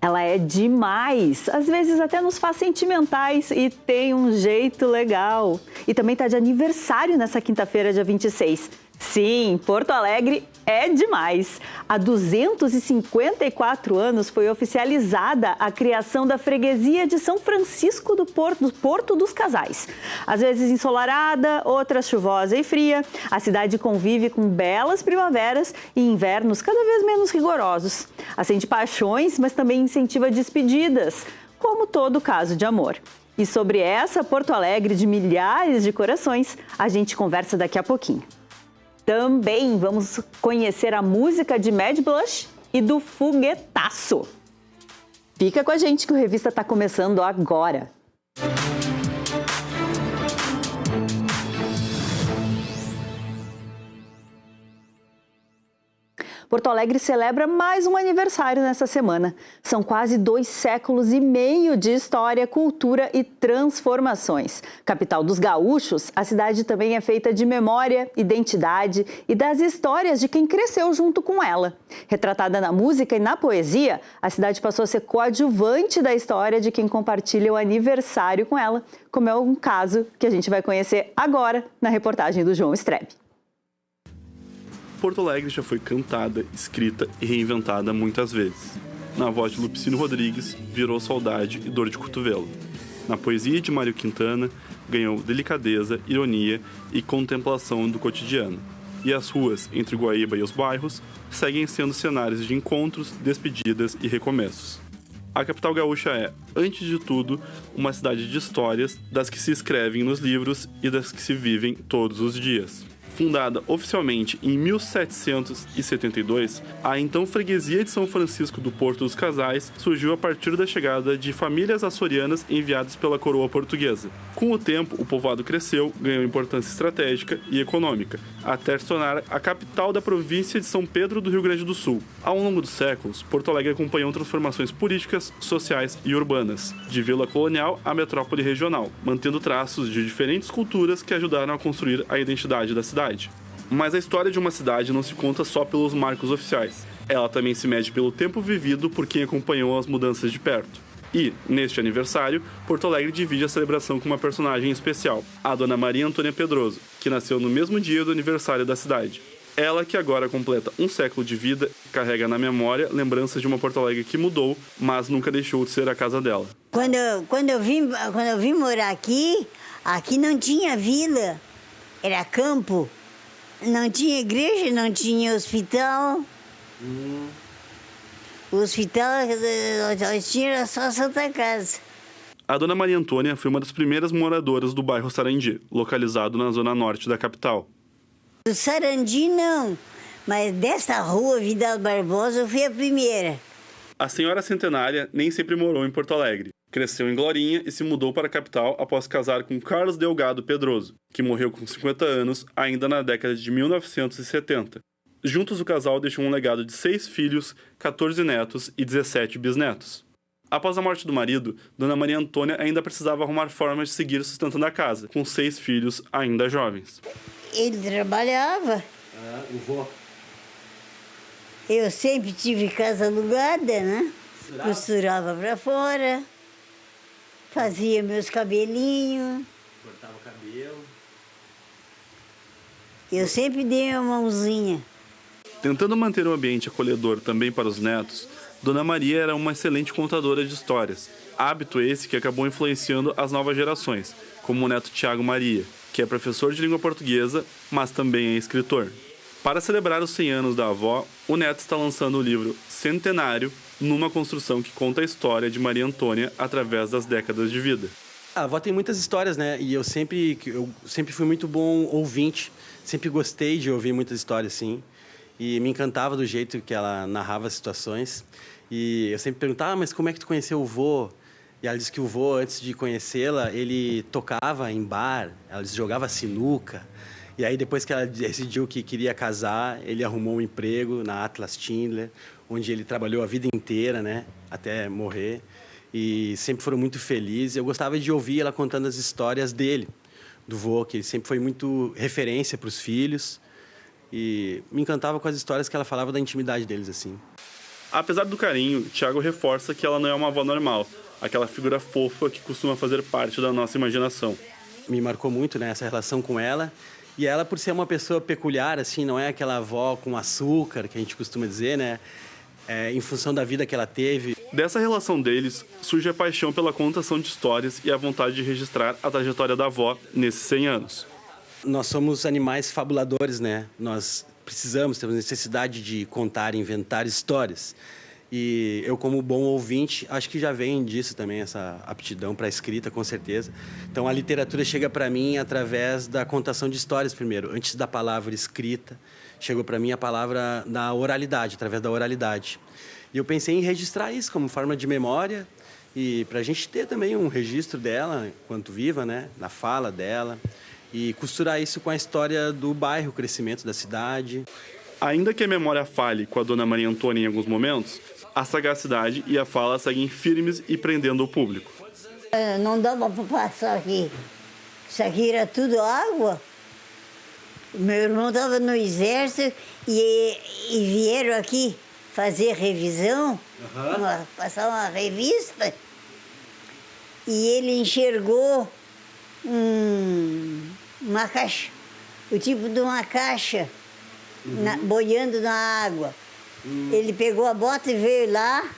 Ela é demais, às vezes até nos faz sentimentais e tem um jeito legal. E também está de aniversário nessa quinta-feira, dia 26. Sim, Porto Alegre é demais. Há 254 anos foi oficializada a criação da freguesia de São Francisco do Porto dos Casais. Às vezes ensolarada, outras chuvosa e fria, a cidade convive com belas primaveras e invernos cada vez menos rigorosos. Acende paixões, mas também incentiva despedidas, como todo caso de amor. E sobre essa Porto Alegre de milhares de corações, a gente conversa daqui a pouquinho. Também vamos conhecer a música de Mad Blush e do Foguetaço. Fica com a gente que o Revista está começando agora. Porto Alegre celebra mais um aniversário nessa semana. São quase 2 séculos e meio de história, cultura e transformações. Capital dos gaúchos, a cidade também é feita de memória, identidade e das histórias de quem cresceu junto com ela. Retratada na música e na poesia, a cidade passou a ser coadjuvante da história de quem compartilha o aniversário com ela, como é um caso que a gente vai conhecer agora na reportagem do João Strebe. Porto Alegre já foi cantada, escrita e reinventada muitas vezes. Na voz de Lupicínio Rodrigues, virou saudade e dor de cotovelo. Na poesia de Mário Quintana, ganhou delicadeza, ironia e contemplação do cotidiano. E as ruas entre Guaíba e os bairros seguem sendo cenários de encontros, despedidas e recomeços. A capital gaúcha é, antes de tudo, uma cidade de histórias, das que se escrevem nos livros e das que se vivem todos os dias. Fundada oficialmente em 1772, a então freguesia de São Francisco do Porto dos Casais surgiu a partir da chegada de famílias açorianas enviadas pela coroa portuguesa. Com o tempo, o povoado cresceu, ganhou importância estratégica e econômica, até se tornar a capital da província de São Pedro do Rio Grande do Sul. Ao longo dos séculos, Porto Alegre acompanhou transformações políticas, sociais e urbanas, de vila colonial à metrópole regional, mantendo traços de diferentes culturas que ajudaram a construir a identidade da cidade. Mas a história de uma cidade não se conta só pelos marcos oficiais. Ela também se mede pelo tempo vivido por quem acompanhou as mudanças de perto. E, neste aniversário, Porto Alegre divide a celebração com uma personagem especial, a Dona Maria Antônia Pedroso, que nasceu no mesmo dia do aniversário da cidade. Ela que agora completa um século de vida, carrega na memória lembranças de uma Porto Alegre que mudou, mas nunca deixou de ser a casa dela. Quando eu vim morar aqui não tinha vila, era campo. Não tinha igreja, não tinha hospital. O hospital tinha só a Santa Casa. A Dona Maria Antônia foi uma das primeiras moradoras do bairro Sarandi, localizado na zona norte da capital. Do Sarandi não, mas dessa rua Vidal Barbosa eu fui a primeira. A senhora centenária nem sempre morou em Porto Alegre. Cresceu em Glorinha e se mudou para a capital após casar com Carlos Delgado Pedroso, que morreu com 50 anos ainda na década de 1970. Juntos, o casal deixou um legado de 6 filhos, 14 netos e 17 bisnetos. Após a morte do marido, Dona Maria Antônia ainda precisava arrumar formas de seguir sustentando a casa, com 6 filhos ainda jovens. Ele trabalhava. O vô? Eu sempre tive casa alugada, né? Costurava para fora. Fazia meus cabelinhos. Cortava o cabelo. Eu sempre dei uma mãozinha. Tentando manter um ambiente acolhedor também para os netos, Dona Maria era uma excelente contadora de histórias. Hábito esse que acabou influenciando as novas gerações, como o neto Tiago Maria, que é professor de língua portuguesa, mas também é escritor. Para celebrar os 100 anos da avó, o neto está lançando o livro Centenário, numa construção que conta a história de Maria Antônia através das décadas de vida. A avó tem muitas histórias, né? E eu sempre fui muito bom ouvinte. Sempre gostei de ouvir muitas histórias, sim. E me encantava do jeito que ela narrava as situações. E eu sempre perguntava, mas como é que tu conheceu o vô? E ela disse que o vô, antes de conhecê-la, ele tocava em bar, ela jogava sinuca. E aí, depois que ela decidiu que queria casar, ele arrumou um emprego na Atlas Schindler, onde ele trabalhou a vida inteira, né? Até morrer. E sempre foram muito felizes. Eu gostava de ouvir ela contando as histórias dele, do vô, que sempre foi muito referência para os filhos. E me encantava com as histórias que ela falava da intimidade deles, assim. Apesar do carinho, Tiago reforça que ela não é uma avó normal, aquela figura fofa que costuma fazer parte da nossa imaginação. Me marcou muito, né, essa relação com ela. E ela, por ser uma pessoa peculiar, assim, não é aquela avó com açúcar, que a gente costuma dizer, né? Em função da vida que ela teve. Dessa relação deles, surge a paixão pela contação de histórias e a vontade de registrar a trajetória da avó nesses 100 anos. Nós somos animais fabuladores, né? Nós temos necessidade de contar, inventar histórias. E eu, como bom ouvinte, acho que já vem disso também, essa aptidão para a escrita, com certeza. Então, a literatura chega para mim através da contação de histórias primeiro. Antes da palavra escrita, chegou para mim a palavra da oralidade, através da oralidade. E eu pensei em registrar isso como forma de memória e para a gente ter também um registro dela, enquanto viva, né? Na fala dela. E costurar isso com a história do bairro, o crescimento da cidade. Ainda que a memória falhe com a dona Maria Antônia em alguns momentos, a sagacidade e a fala seguem firmes e prendendo o público. Não dava para passar aqui. Isso aqui era tudo água. Meu irmão estava no exército e vieram aqui fazer revisão, passar uma revista. E ele enxergou uma caixa, o tipo de uma caixa, boiando na água. Ele pegou a bota e veio lá.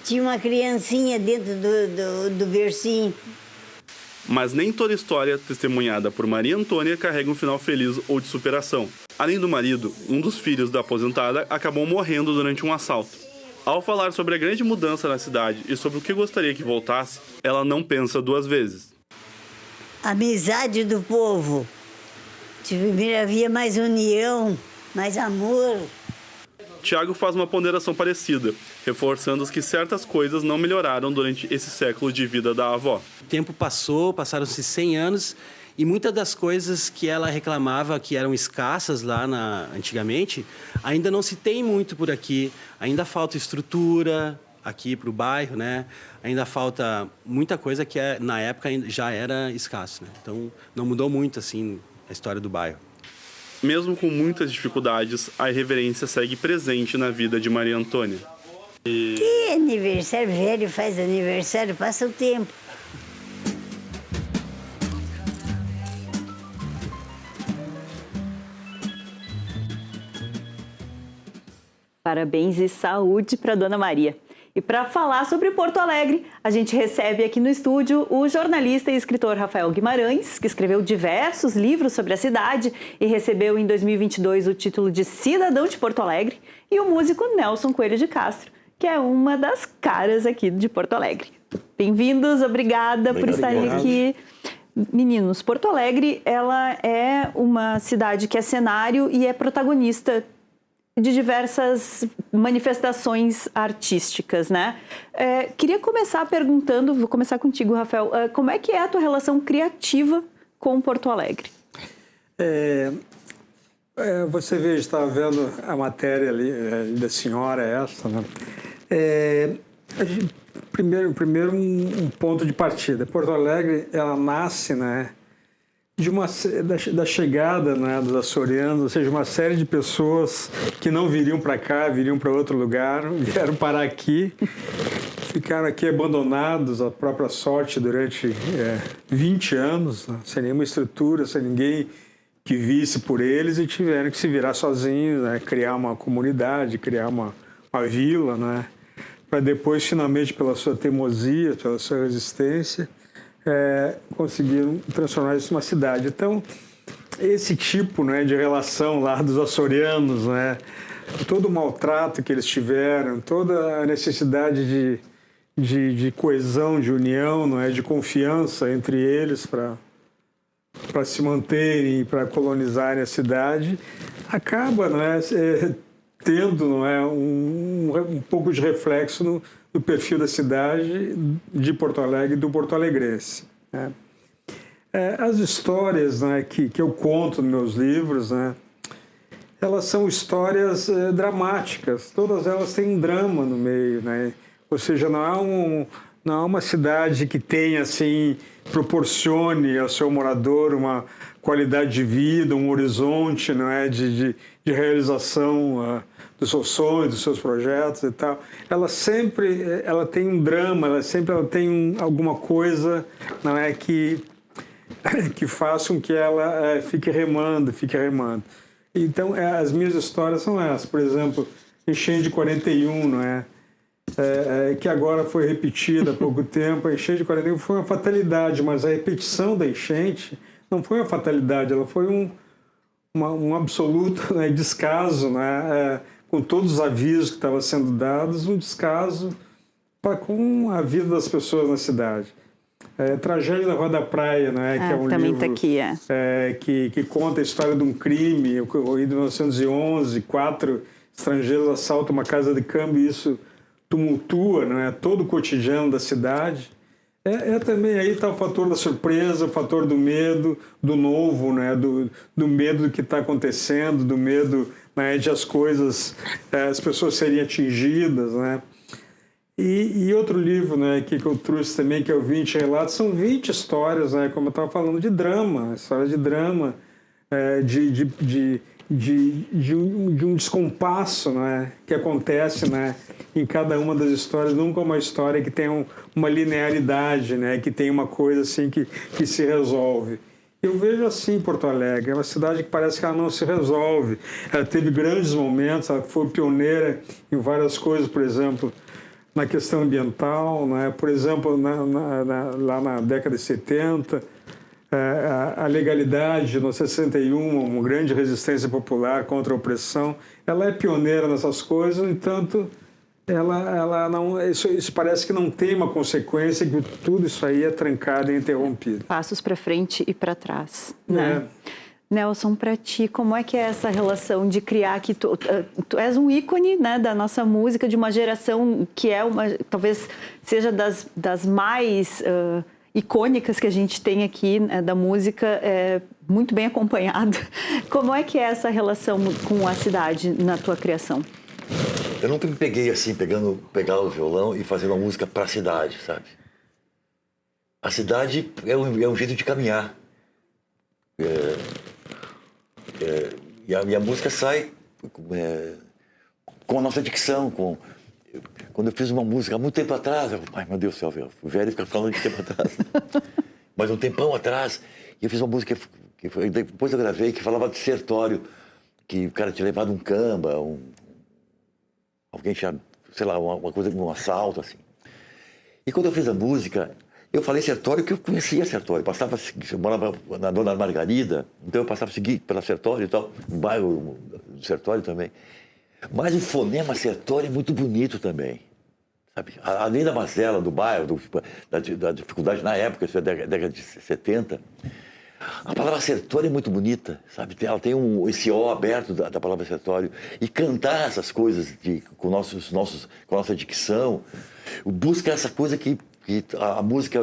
Tinha uma criancinha dentro do bercinho. Mas nem toda história testemunhada por Maria Antônia carrega um final feliz ou de superação. Além do marido, um dos filhos da aposentada acabou morrendo durante um assalto. Ao falar sobre a grande mudança na cidade e sobre o que gostaria que voltasse, ela não pensa duas vezes. Amizade do povo. Havia mais união, mais amor. Tiago faz uma ponderação parecida, reforçando que certas coisas não melhoraram durante esse século de vida da avó. O tempo passou, passaram-se 100 anos e muitas das coisas que ela reclamava que eram escassas lá antigamente, ainda não se tem muito por aqui. Ainda falta estrutura aqui para o bairro, né? Ainda falta muita coisa que na época já era escasso, né? Então não mudou muito assim a história do bairro. Mesmo com muitas dificuldades, a irreverência segue presente na vida de Maria Antônia. Que aniversário velho faz aniversário, passa o tempo. Parabéns e saúde para Dona Maria. E para falar sobre Porto Alegre, a gente recebe aqui no estúdio o jornalista e escritor Rafael Guimarães, que escreveu diversos livros sobre a cidade e recebeu em 2022 o título de Cidadão de Porto Alegre, e o músico Nelson Coelho de Castro, que é uma das caras aqui de Porto Alegre. Bem-vindos, obrigada por estarem aqui. Meninos, Porto Alegre, ela é uma cidade que é cenário e é protagonista de diversas manifestações artísticas, né? Queria começar perguntando, vou começar contigo, Rafael, como é que é a tua relação criativa com Porto Alegre? Você veja, estava vendo a matéria ali da senhora essa, né? Primeiro um ponto de partida. Porto Alegre, ela nasce, né, da chegada, né, dos açorianos, ou seja, uma série de pessoas que não viriam para cá, viriam para outro lugar, vieram parar aqui, ficaram aqui abandonados à própria sorte durante 20 anos, né, sem nenhuma estrutura, sem ninguém que visse por eles, e tiveram que se virar sozinhos, né, criar uma comunidade, criar uma vila, né, para depois, finalmente, pela sua teimosia, pela sua resistência, conseguiram transformar isso numa cidade. Então, esse tipo, né, de relação lá dos açorianos, né, todo o maltrato que eles tiveram, toda a necessidade de coesão, de união, não é, de confiança entre eles para se manterem, para colonizarem a cidade, acaba, não é, tendo, não é, um pouco de reflexo no perfil da cidade de Porto Alegre e do porto-alegrense, né? As histórias, né, que eu conto nos meus livros, né, elas são histórias dramáticas. Todas elas têm um drama no meio, né? Ou seja, não há uma cidade que tenha, assim, proporcione ao seu morador uma qualidade de vida, um horizonte, não é, de realização dos seus sonhos, dos seus projetos e tal. Ela tem um drama, ela tem alguma coisa, não é, que faça com que ela fique remando. Então, as minhas histórias são essas. Por exemplo, Enchente de 41, não é? Que agora foi repetida há pouco tempo. A enchente de 41 foi uma fatalidade, mas a repetição da enchente não foi uma fatalidade, ela foi um absoluto, né, descaso, né, com todos os avisos que estavam sendo dados, um descaso com a vida das pessoas na cidade. Tragédia da Rua da Praia, né, que é um também livro tá aqui, que conta a história de um crime ocorrido em 1911, 4 estrangeiros assaltam uma casa de câmbio e isso tumultua, não é, todo o cotidiano da cidade. Também aí está o fator da surpresa, o fator do medo, do novo, né, do medo do que está acontecendo, do medo, né, de as pessoas serem atingidas, né. E outro livro, né, que eu trouxe também, que é o 20 Relatos, são 20 histórias, né, como eu estava falando, de drama, história de drama, de um descompasso, né, que acontece, né, em cada uma das histórias. Nunca uma história que tem uma linearidade, né, que tem uma coisa assim que se resolve. Eu vejo assim Porto Alegre, é uma cidade que parece que ela não se resolve. Ela teve grandes momentos, ela foi pioneira em várias coisas, por exemplo, na questão ambiental, né, por exemplo, lá na década de 70, a legalidade, no 61, uma grande resistência popular contra a opressão, ela é pioneira nessas coisas, no entanto, ela não, isso parece que não tem uma consequência, que tudo isso aí é trancado e interrompido. Passos para frente e para trás, né? Nelson, para ti, como é que é essa relação de criar que tu és um ícone, né, da nossa música, de uma geração que talvez seja das mais icônicas que a gente tem aqui, né, da música, muito bem acompanhada. Como é que é essa relação com a cidade na tua criação? Eu nunca me peguei assim, pegar o violão e fazer uma música para a cidade, sabe? A cidade é um jeito de caminhar. E a música sai com a nossa dicção. Quando eu fiz uma música há muito tempo atrás, ai meu Deus do céu, o velho fica falando de tempo atrás. Mas um tempão atrás, eu fiz uma música que depois eu gravei, que falava de sertório, que o cara tinha levado um camba, alguém tinha, sei lá, uma coisa, um assalto, assim. E quando eu fiz a música, eu falei Sertório porque eu conhecia Sertório. Eu morava na Dona Margarida, então eu passava a seguir pela Sertório e tal, no bairro do Sertório também. Mas o fonema Sertório é muito bonito também, sabe? Além da mazela do bairro, da dificuldade na época, isso é da década de 70, a palavra sertório é muito bonita, sabe? Ela tem esse O aberto da palavra sertório. E cantar essas coisas com a nossa dicção, busca essa coisa que a música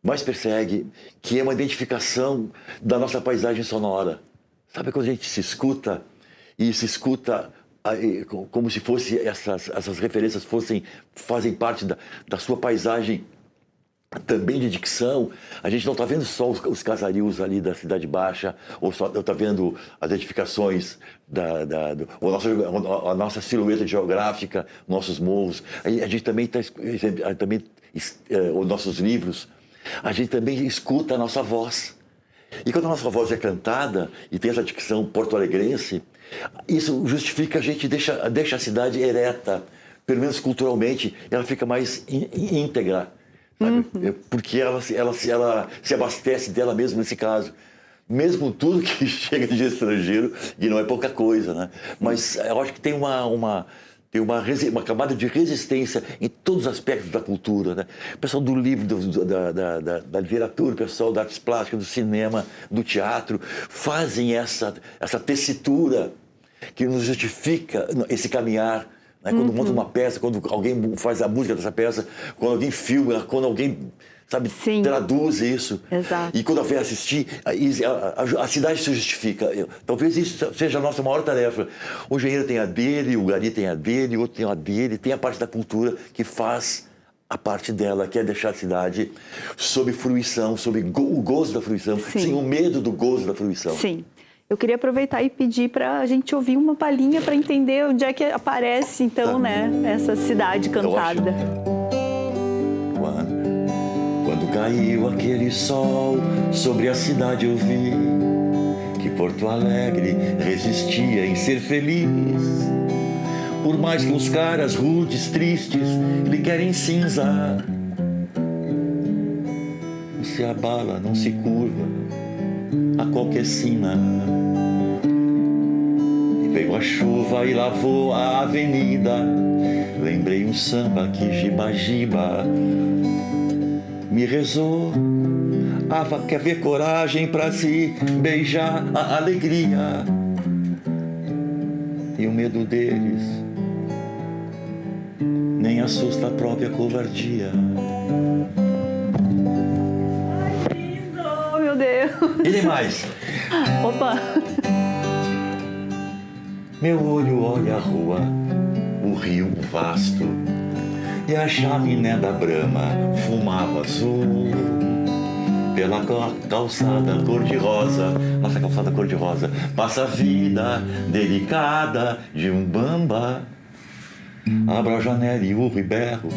mais persegue, que é uma identificação da nossa paisagem sonora. Sabe quando a gente se escuta, e se escuta como se fosse essas referências fazem parte da sua paisagem também de dicção. A gente não está vendo só os casarios ali da Cidade Baixa, ou só está vendo as edificações, a nossa silhueta geográfica, nossos morros. A gente também os nossos livros, a gente também escuta a nossa voz. E quando a nossa voz é cantada e tem essa dicção porto-alegrense, isso justifica, a gente deixa a cidade ereta, pelo menos culturalmente, ela fica mais íntegra. Sabe? Porque ela se abastece dela mesma nesse caso. Mesmo tudo que chega de estrangeiro, e não é pouca coisa, né? Mas eu acho que tem uma camada de resistência em todos os aspectos da cultura, né? O pessoal do livro, da literatura, o pessoal da artes plásticas, do cinema, do teatro, fazem essa tessitura que nos justifica esse caminhar. Quando monta uma peça, quando alguém faz a música dessa peça, quando alguém filma, quando alguém, sabe? Sim. Traduz isso. Exato. E quando vem assistir, a cidade se justifica. Talvez isso seja a nossa maior tarefa. O engenheiro tem a dele, o gari tem a dele, o outro tem a dele, tem a parte da cultura que faz a parte dela, que é deixar a cidade sob fruição, sob o gozo da fruição, Sim. sem o medo do gozo da fruição. Sim. Eu queria aproveitar e pedir para a gente ouvir uma palhinha para entender onde é que aparece, então, né, essa cidade cantada. Quando caiu aquele sol sobre a cidade, eu vi que Porto Alegre resistia em ser feliz. Por mais que os caras rudes, tristes, lhe querem cinza, não se abala, não se curva a qualquer sina. E veio a chuva e lavou a avenida. Lembrei um samba que Giba-Giba me rezou. Quer ver coragem pra se beijar a alegria e o medo deles nem assusta a própria covardia. Ai, lindo! Meu Deus! E demais. Opa! Meu olho olha a rua, o rio vasto, e a chaminé da Brahma fumava azul. Pela calçada cor-de-rosa, nossa calçada cor-de-rosa, passa a vida delicada de um bamba. Abra a janela e urro e berro,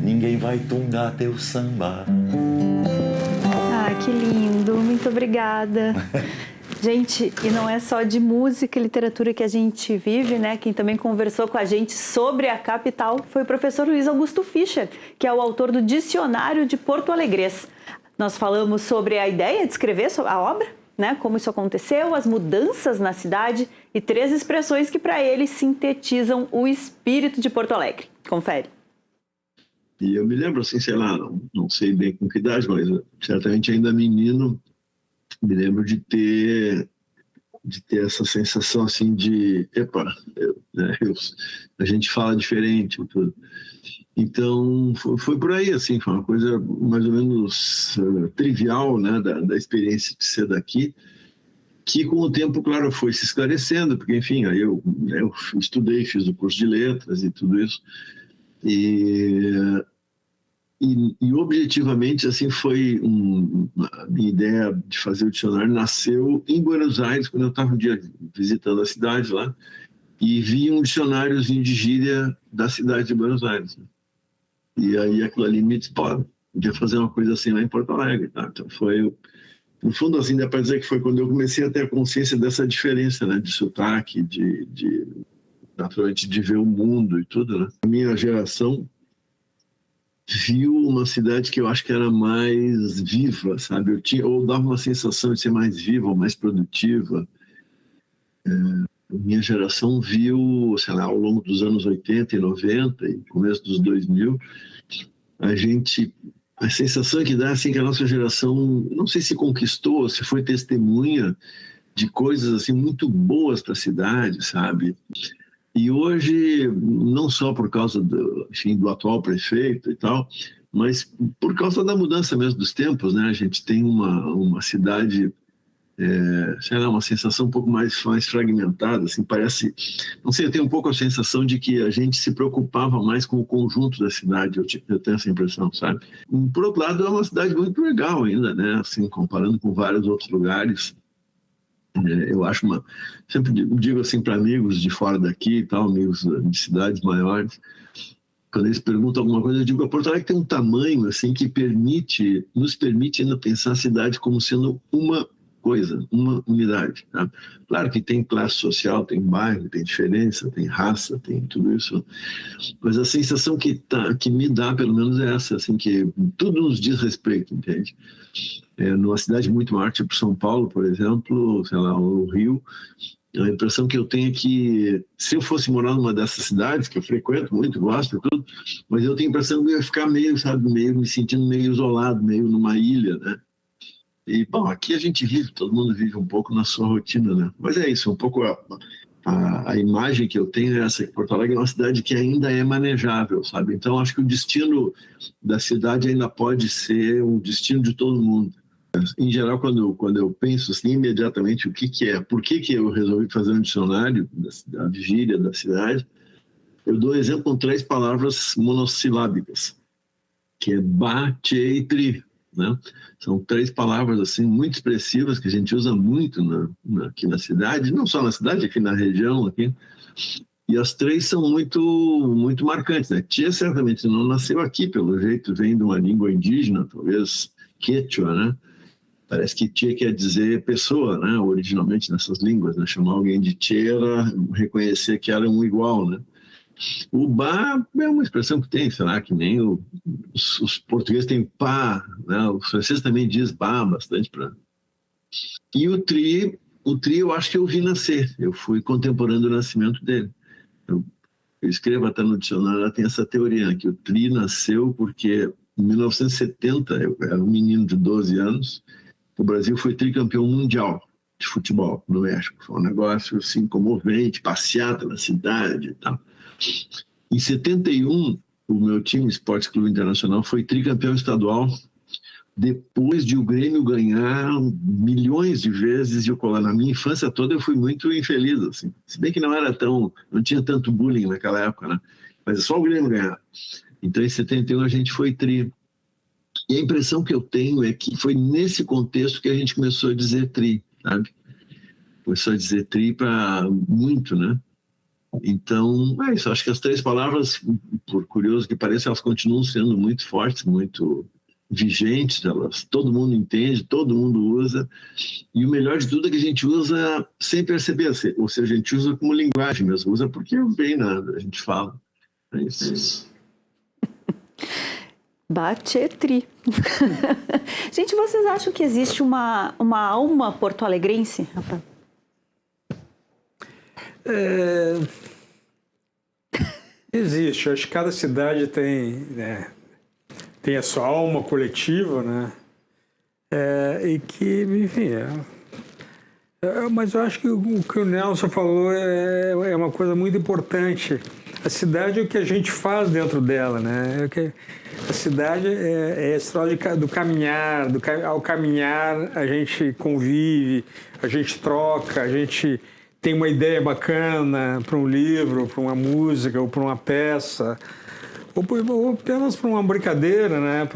ninguém vai tungar teu samba. Ah, que lindo! Muito obrigada. Gente, e não é só de música e literatura que a gente vive, né? Quem também conversou com a gente sobre a capital foi o professor Luiz Augusto Fischer, que é o autor do Dicionário de Porto Alegrês. Nós falamos sobre a ideia de escrever a obra, né? Como isso aconteceu, as mudanças na cidade e 3 expressões que para ele sintetizam o espírito de Porto Alegre. Confere. E eu me lembro, assim, sei lá, não sei bem com que idade, mas certamente ainda menino, me lembro de ter essa sensação, assim, de, epa, a gente fala diferente e tudo. Então, foi por aí, assim, foi uma coisa mais ou menos trivial, né, da experiência de ser daqui, que com o tempo, claro, foi se esclarecendo, porque, enfim, aí eu estudei, fiz o curso de letras e tudo isso, e objetivamente, assim, foi a minha ideia de fazer o dicionário nasceu em Buenos Aires, quando eu estava um dia visitando a cidade lá, e vi um dicionáriozinho de gíria da cidade de Buenos Aires. E aí aquilo ali me disse, podia fazer uma coisa assim lá em Porto Alegre. Tá? Então foi, no fundo, assim, dá para dizer que foi quando eu comecei a ter a consciência dessa diferença, né, de sotaque, naturalmente, de ver o mundo e tudo, né? A minha geração viu uma cidade que eu acho que era mais viva, sabe? Ou dava uma sensação de ser mais viva ou mais produtiva. Minha geração viu, sei lá, ao longo dos anos 80 e 90 e começo dos 2000, a sensação que dá, assim, que a nossa geração, não sei se conquistou, se foi testemunha de coisas, assim, muito boas para a cidade, sabe? E hoje, não só por causa do atual prefeito e tal, mas por causa da mudança mesmo dos tempos, né? A gente tem uma cidade, sei lá, uma sensação um pouco mais fragmentada, assim, parece, não sei, eu tenho um pouco a sensação de que a gente se preocupava mais com o conjunto da cidade, eu tenho essa impressão, sabe? Por outro lado, é uma cidade muito legal ainda, né? Assim, comparando com vários outros lugares. Eu acho sempre digo assim para amigos de fora daqui e tal, amigos de cidades maiores, quando eles perguntam alguma coisa, eu digo, a Porto Alegre tem um tamanho assim que nos permite ainda pensar a cidade como sendo uma coisa, uma unidade, tá? Claro que tem classe social, tem bairro, tem diferença, tem raça, tem tudo isso, mas a sensação que me dá, pelo menos, é essa, assim, que tudo nos diz respeito, entende? Numa cidade muito maior, tipo São Paulo, por exemplo, sei lá, o Rio, a impressão que eu tenho é que, se eu fosse morar numa dessas cidades, que eu frequento muito, gosto e tudo, mas eu tenho a impressão que eu ia ficar me sentindo meio isolado, meio numa ilha, né? E, bom, aqui a gente vive, todo mundo vive um pouco na sua rotina, né? Mas é isso, um pouco a imagem que eu tenho é essa, que Porto Alegre é uma cidade que ainda é manejável, sabe? Então, acho que o destino da cidade ainda pode ser o destino de todo mundo. Em geral, quando eu penso assim, imediatamente o que é, por que eu resolvi fazer um dicionário da vigília da cidade, eu dou exemplo com 3 palavras monossilábicas, que é ba, tchê e tri, né? São 3 palavras assim muito expressivas que a gente usa muito aqui na cidade, não só na cidade, aqui na região, aqui. E as 3 são muito marcantes, né? Tchê certamente não nasceu aqui, pelo jeito vem de uma língua indígena, talvez quechua, né? Parece que tchê quer dizer pessoa, né? Originalmente nessas línguas, né? Chamar alguém de tchê era reconhecer que era um igual, né? O ba é uma expressão que tem, sei lá, que nem os portugueses têm pá, né? Os franceses também diz ba bastante para. E o tri eu acho que eu vi nascer, eu fui contemporâneo do nascimento dele. Eu escrevo até no dicionário, tem essa teoria, né? Que o tri nasceu porque em 1970, eu era um menino de 12 anos, o Brasil foi tricampeão mundial de futebol no México. Foi um negócio assim comovente, passeata na cidade e tal. Em 71, o meu time, Esporte Clube Internacional, foi tricampeão estadual depois de o Grêmio ganhar milhões de vezes. Na minha infância toda eu fui muito infeliz, assim. Se bem que não tinha tanto bullying naquela época, né? Mas só o Grêmio ganhar. Então, em 71, a gente foi tri. E a impressão que eu tenho é que foi nesse contexto que a gente começou a dizer tri, sabe? Começou a dizer tri para muito, né? Então, é isso. Acho que as 3 palavras, por curioso que pareça, elas continuam sendo muito fortes, muito vigentes. Todo mundo entende, todo mundo usa. E o melhor de tudo é que a gente usa sem perceber. Ou seja, a gente usa como linguagem mesmo. Usa porque vem nada, a gente fala. É isso. Bate-tri. Gente, vocês acham que existe uma alma porto-alegrense, Rafael? Existe. Acho que cada cidade tem a sua alma coletiva, né? E que, enfim... mas eu acho que o que o Nelson falou é uma coisa muito importante. A cidade é o que a gente faz dentro dela, né? A cidade é a história do caminhar, ao caminhar a gente convive, a gente troca, a gente tem uma ideia bacana para um livro, para uma música ou para uma peça, ou apenas para uma brincadeira, né?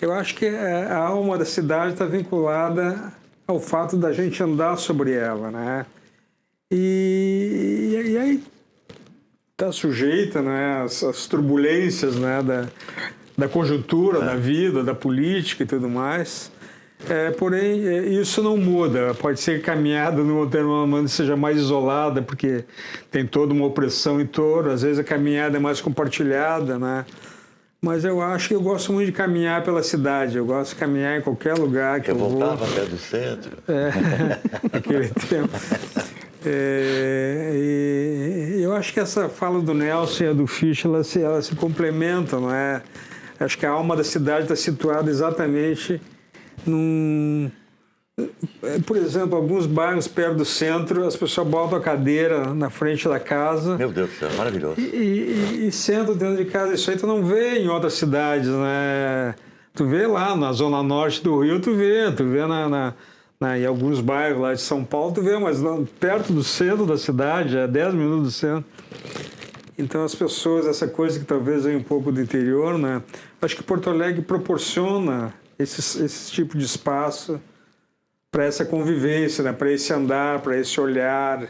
Eu acho que a alma da cidade está vinculada ao fato da gente andar sobre ela, né? E aí está sujeita, né, às turbulências, né, da conjuntura, da vida, da política e tudo mais. Porém, isso não muda. Pode ser que a caminhada no determinado seja mais isolada, porque tem toda uma opressão em torno. Às vezes a caminhada é mais compartilhada, né? Mas eu acho que eu gosto muito de caminhar pela cidade. Eu gosto de caminhar em qualquer lugar que eu vou. Voltava até do centro. Naquele tempo. Eu acho que essa fala do Nelson e a do Fisch, elas se complementam, não é? Acho que a alma da cidade está situada exatamente por exemplo, alguns bairros perto do centro, as pessoas botam a cadeira na frente da casa. Meu Deus do céu, maravilhoso. E sentam dentro de casa. Isso aí tu não vê em outras cidades, né? Tu vê lá na zona norte do Rio, tu vê em alguns bairros lá de São Paulo, tu vê, mas perto do centro da cidade, a 10 minutos do centro. Então as pessoas, essa coisa que talvez venha um pouco do interior, né? Acho que Porto Alegre proporciona esse tipo de espaço para essa convivência, né? Para esse andar, para esse olhar,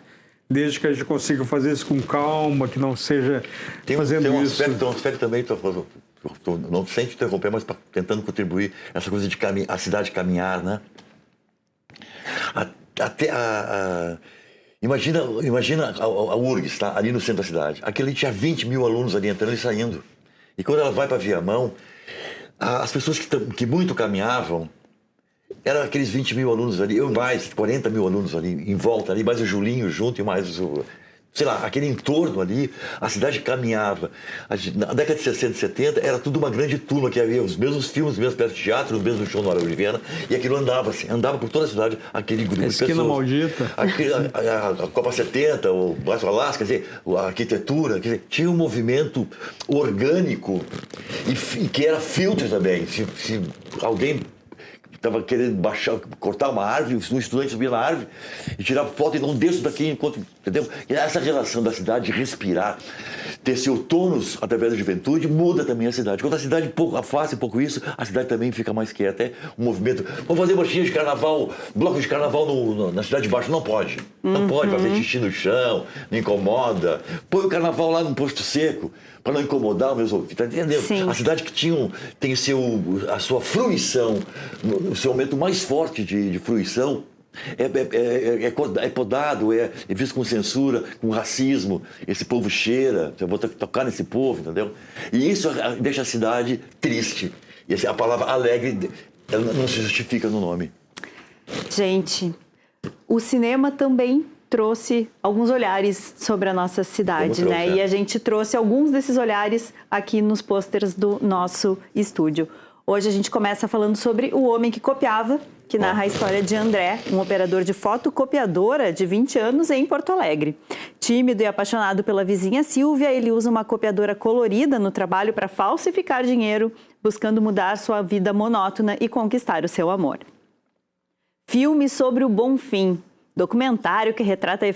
desde que a gente consiga fazer isso com calma, que não seja fazendo isso. Tem um aspecto também, não sei te interromper, mas tentando contribuir, essa coisa de a cidade caminhar, né? Imagina a URGS, tá? Ali no centro da cidade. Aquele tinha 20 mil alunos ali entrando e saindo. E quando ela vai para Viamão, as pessoas que muito caminhavam, eram aqueles 20 mil alunos ali, mais 40 mil alunos ali em volta, ali, mais o Julinho junto e mais sei lá, aquele entorno ali, a cidade caminhava. Na década de 60 e 70 era tudo uma grande turma, que havia os mesmos filmes, os mesmos peças de teatro, os mesmos shows no Araújo Viana, e aquilo andava assim, andava por toda a cidade, aquele grupo de pessoas. Esquina Maldita. A Copa 70, o Baixo Alasca, quer dizer, a arquitetura, quer dizer, tinha um movimento orgânico e que era filtro também. Se alguém estava querendo cortar uma árvore, o estudante subia na árvore e tirava foto e não desço daqui enquanto, entendeu? E essa relação da cidade respirar, ter seu tônus através da juventude, muda também a cidade. Quando a cidade afasta um pouco isso, a cidade também fica mais quieta. É um movimento. Vamos fazer marchinha de carnaval, bloco de carnaval na Cidade de Baixo. Não pode. Não pode fazer xixi no chão, não incomoda. Põe o carnaval lá num posto seco, para não incomodar os meus ouvidos, tá entendendo? Sim. A cidade que tem a sua fruição, o seu momento mais forte de fruição, é podado, é visto com censura, com racismo. Esse povo cheira, eu vou tocar nesse povo, entendeu? E isso deixa a cidade triste. E a palavra alegre, ela não se justifica no nome. Gente, o cinema também trouxe alguns olhares sobre a nossa cidade, né? E a gente trouxe alguns desses olhares aqui nos pôsteres do nosso estúdio. Hoje a gente começa falando sobre O Homem que Copiava, que narra a história de André, um operador de fotocopiadora de 20 anos em Porto Alegre. Tímido e apaixonado pela vizinha Silvia, ele usa uma copiadora colorida no trabalho para falsificar dinheiro, buscando mudar sua vida monótona e conquistar o seu amor. Filme sobre o Bonfim. Documentário que retrata a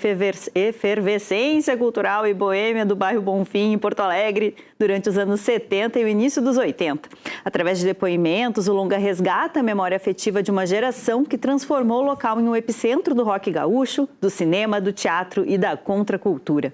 efervescência cultural e boêmia do bairro Bonfim, em Porto Alegre, durante os anos 70 e o início dos 80. Através de depoimentos, o longa resgata a memória afetiva de uma geração que transformou o local em um epicentro do rock gaúcho, do cinema, do teatro e da contracultura.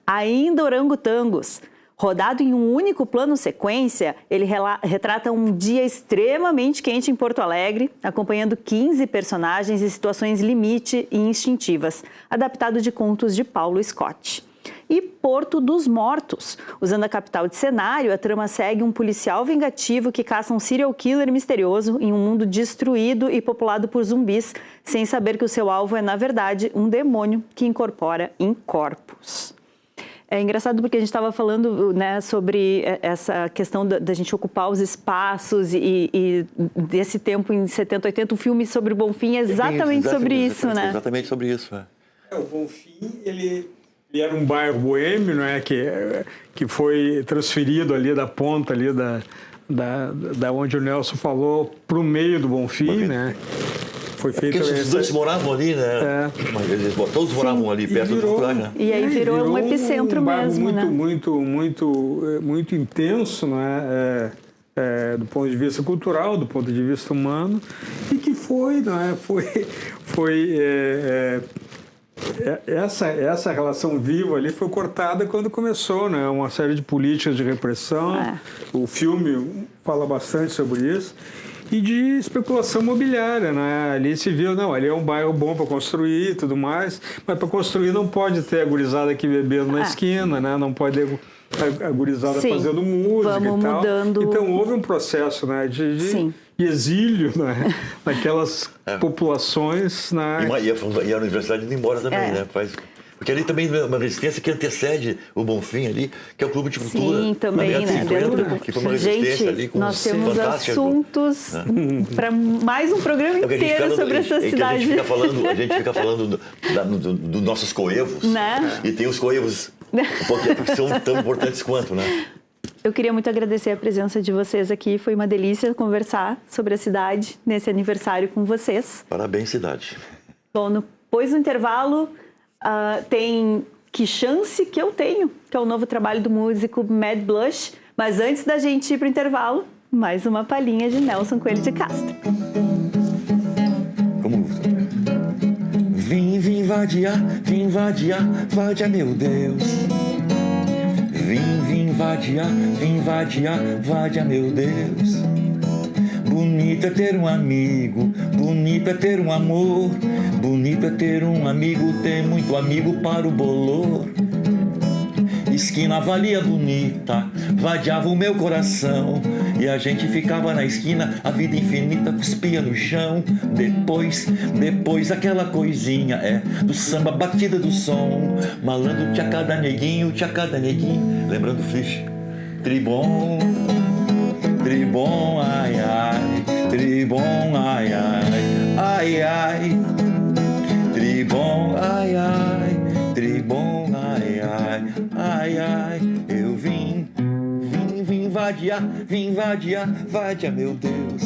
Ainda Orangotangos. Rodado em um único plano sequência, ele retrata um dia extremamente quente em Porto Alegre, acompanhando 15 personagens em situações limite e instintivas, adaptado de contos de Paulo Scott. E Porto dos Mortos. Usando a capital de cenário, a trama segue um policial vingativo que caça um serial killer misterioso em um mundo destruído e populado por zumbis, sem saber que o seu alvo é, na verdade, um demônio que incorpora em corpos. É engraçado porque a gente estava falando, né, sobre essa questão da gente ocupar os espaços e desse tempo em 70, 80, o filme sobre o Bonfim é exatamente sobre isso, né? Exatamente sobre isso, O Bonfim, ele era um bairro boêmio, né, que foi transferido ali da ponta ali da onde o Nelson falou para o meio do Bonfim, né? Foi feito. Porque os dois moravam ali, né? Eles todos moravam ali perto do Porto, né? E aí virou um epicentro mesmo, né? Muito intenso, né? Do ponto de vista cultural, do ponto de vista humano, e que foi, né? Essa relação viva ali foi cortada quando começou, né? Uma série de políticas de repressão. O filme fala bastante sobre isso. E de especulação imobiliária, né? Ali se viu, não, ali é um bairro bom para construir e tudo mais, mas para construir não pode ter a gurizada aqui bebendo na esquina, né? Não pode ter a gurizada fazendo música e tal. Mudando... Então houve um processo, né, de exílio, né? Naquelas populações, né? E a universidade indo embora também, né? Porque ali também é uma resistência que antecede o Bonfim ali, que é o Clube de Cultura. Sim, também, né? Que foi uma resistência ali com nós temos assuntos para mais um programa inteiro sobre essa cidade. A gente fica falando dos nossos coevos, né? E tem os coevos que são tão importantes quanto, né? Eu queria muito agradecer a presença de vocês aqui. Foi uma delícia conversar sobre a cidade nesse aniversário com vocês. Parabéns, cidade. Bom, depois do intervalo... tem Que Chance Que Eu Tenho, que é o novo trabalho do músico Mad Blush. Mas antes da gente ir para o intervalo, mais uma palhinha de Nelson Coelho de Castro. Como? Vim vadiar, meu Deus. Vim vadiar, meu Deus. Bonito é ter um amigo, bonito é ter um amor, bonito é ter um amigo, ter muito amigo para o bolor. Esquina valia bonita, vadiava o meu coração, E a gente ficava na esquina, a vida infinita cuspia no chão. Depois aquela coisinha do samba, batida do som. Malandro, tinha cada neguinho. Lembrando Fish. Tribom, ai ai. Tribom, ai ai. Ai ai. Tribom, ai ai. Tribom, ai ai. Ai ai. Eu vim vadia, meu Deus.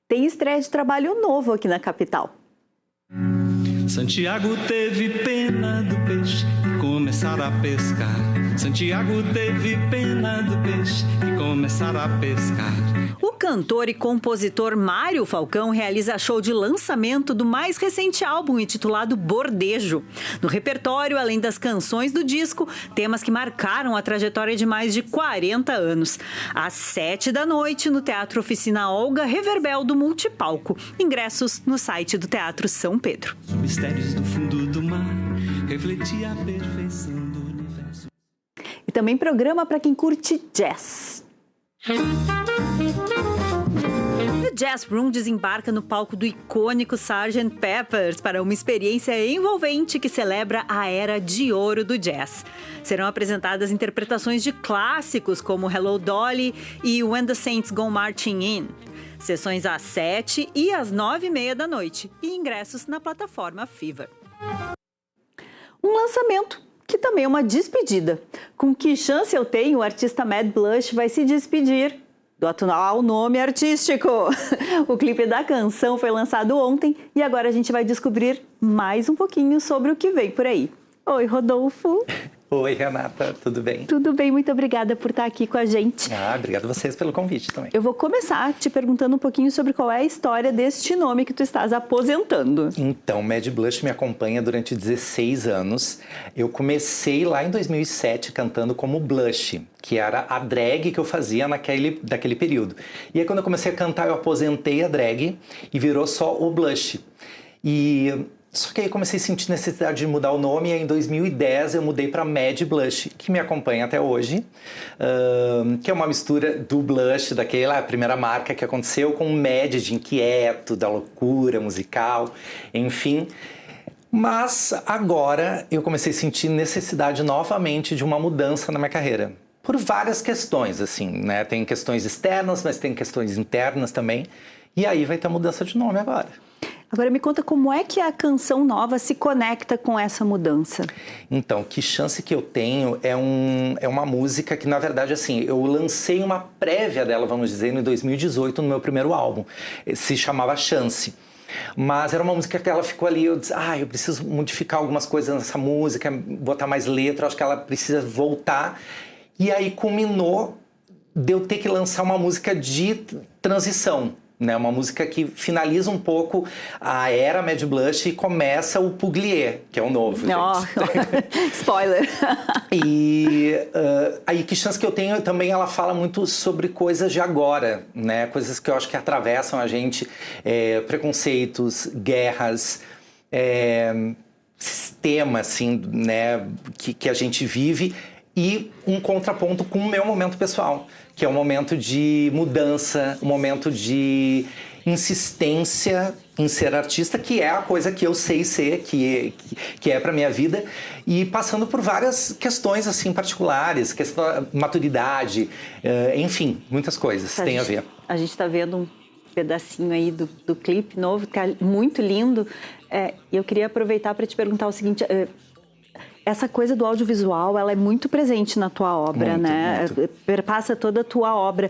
Tem estreia de trabalho novo aqui na capital. Santiago teve pena do peixe e começaram a pescar. Santiago teve pena do peixe e começaram a pescar. O cantor e compositor Mário Falcão realiza show de lançamento do mais recente álbum intitulado Bordejo. No repertório, além das canções do disco, temas que marcaram a trajetória de mais de 40 anos. Às 7h, no Teatro Oficina Olga Reverbel do Multipalco. Ingressos no site do Teatro São Pedro. Os mistérios do fundo do mar refletia a perfeição do universo. E também programa para quem curte jazz. O Jazz Room desembarca no palco do icônico Sgt. Pepper's para uma experiência envolvente que celebra a era de ouro do jazz. Serão apresentadas interpretações de clássicos como Hello Dolly e When the Saints Go Marching In. Sessões às 7h e às 9h30 e ingressos na plataforma Fever. Um lançamento que também é uma despedida. Com Que Chance Eu Tenho, o artista Mad Blush vai se despedir do atual nome artístico. O clipe da canção foi lançado ontem e agora a gente vai descobrir mais um pouquinho sobre o que vem por aí. Oi, Rodolfo. Oi, Renata, tudo bem? Tudo bem, muito obrigada por estar aqui com a gente. Obrigado a vocês pelo convite também. Eu vou começar te perguntando um pouquinho sobre qual é a história deste nome que tu estás aposentando. Então, Mad Blush me acompanha durante 16 anos. Eu comecei lá em 2007 cantando como Blush, que era a drag que eu fazia daquele período. E aí, quando eu comecei a cantar, eu aposentei a drag e virou só o Blush. Só que aí eu comecei a sentir necessidade de mudar o nome e aí em 2010 eu mudei para Mad Blush, que me acompanha até hoje, que é uma mistura do Blush, daquela primeira marca que aconteceu, com o Mad de inquieto, da loucura musical, enfim. Mas agora eu comecei a sentir necessidade novamente de uma mudança na minha carreira. Por várias questões, assim, né? Tem questões externas, mas tem questões internas também. E aí vai ter mudança de nome agora. Agora me conta como é que a canção nova se conecta com essa mudança. Então, Que Chance Que Eu Tenho é uma música que, na verdade, assim, eu lancei uma prévia dela, vamos dizer, em 2018, no meu primeiro álbum. Se chamava Chance. Mas era uma música que ela ficou ali, eu disse, eu preciso modificar algumas coisas nessa música, botar mais letra, acho que ela precisa voltar. E aí culminou de eu ter que lançar uma música de transição. Né, uma música que finaliza um pouco a era Mad Blush e começa o Puglier, que é o novo. Spoiler! E aí, Que Chance Que Eu Tenho também, ela fala muito sobre coisas de agora, né? Coisas que eu acho que atravessam a gente, preconceitos, guerras, sistema, assim, né? Que a gente vive, e um contraponto com o meu momento pessoal, que é um momento de mudança, um momento de insistência em ser artista, que é a coisa que eu sei ser, que é pra minha vida, e passando por várias questões assim particulares, questão da maturidade, enfim, muitas coisas tem a ver. A gente tá vendo um pedacinho aí do clipe novo, que é muito lindo, e eu queria aproveitar para te perguntar o seguinte... Essa coisa do audiovisual, ela é muito presente na tua obra, muito, né? Muito. Perpassa toda a tua obra.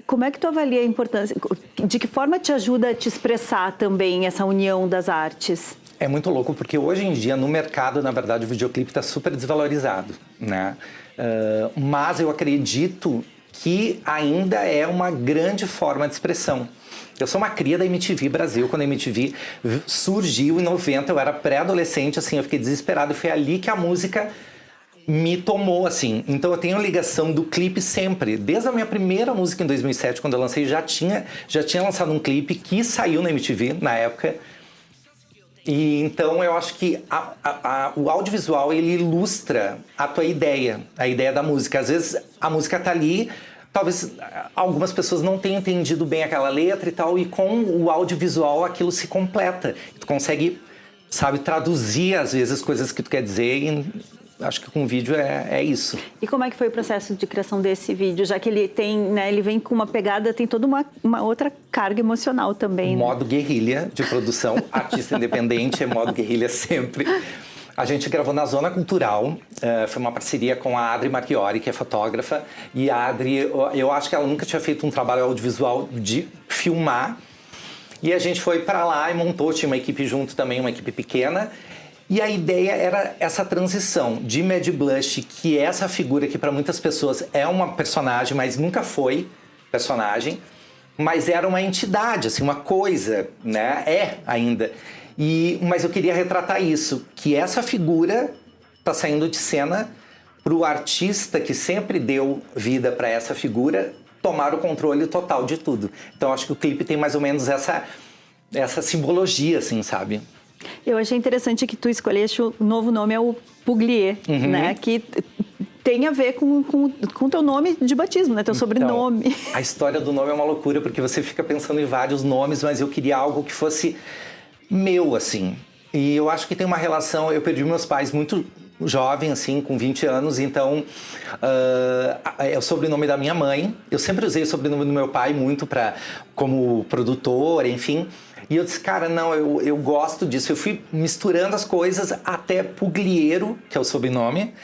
Como é que tu avalia a importância? De que forma te ajuda a te expressar também essa união das artes? É muito louco, porque hoje em dia, no mercado, na verdade, o videoclipe está super desvalorizado, né? Mas eu acredito que ainda é uma grande forma de expressão. Eu sou uma cria da MTV Brasil. Quando a MTV surgiu em 90, eu era pré-adolescente, assim, eu fiquei desesperado. E foi ali que a música me tomou, assim. Então eu tenho ligação do clipe sempre. Desde a minha primeira música em 2007, quando eu lancei, já tinha lançado um clipe que saiu na MTV na época. E então eu acho que o audiovisual, ele ilustra a tua ideia, a ideia da música. Às vezes a música tá ali, talvez algumas pessoas não tenham entendido bem aquela letra e tal, e com o audiovisual aquilo se completa. Tu consegue, sabe, traduzir às vezes coisas que tu quer dizer, e acho que com vídeo é isso. E como é que foi o processo de criação desse vídeo? Já que ele tem, né, ele vem com uma pegada, tem toda uma outra carga emocional também. Modo guerrilha de produção, artista independente é modo guerrilha sempre. A gente gravou na Zona Cultural, foi uma parceria com a Adri Marchiori, que é fotógrafa. E a Adri, eu acho que ela nunca tinha feito um trabalho audiovisual de filmar. E a gente foi para lá e montou, tinha uma equipe junto também, uma equipe pequena. E a ideia era essa transição de Mad Blush, que é essa figura que para muitas pessoas é uma personagem, mas nunca foi personagem, mas era uma entidade, assim, uma coisa, né? É ainda. Mas eu queria retratar isso, que essa figura está saindo de cena para o artista que sempre deu vida para essa figura tomar o controle total de tudo. Então acho que o clipe tem mais ou menos essa simbologia, assim, sabe? Eu achei interessante que tu escolheste o novo nome, é o Puglier, né? Que tem a ver com teu nome de batismo, né? Teu sobrenome. A história do nome é uma loucura, porque você fica pensando em vários nomes, mas eu queria algo que fosse meu, assim. E eu acho que tem uma relação... Eu perdi meus pais muito jovem, assim, com 20 anos, então é o sobrenome da minha mãe. Eu sempre usei o sobrenome do meu pai muito como produtor, enfim... E eu disse, cara, não, eu gosto disso. Eu fui misturando as coisas até Pugliero, que é o sobrenome,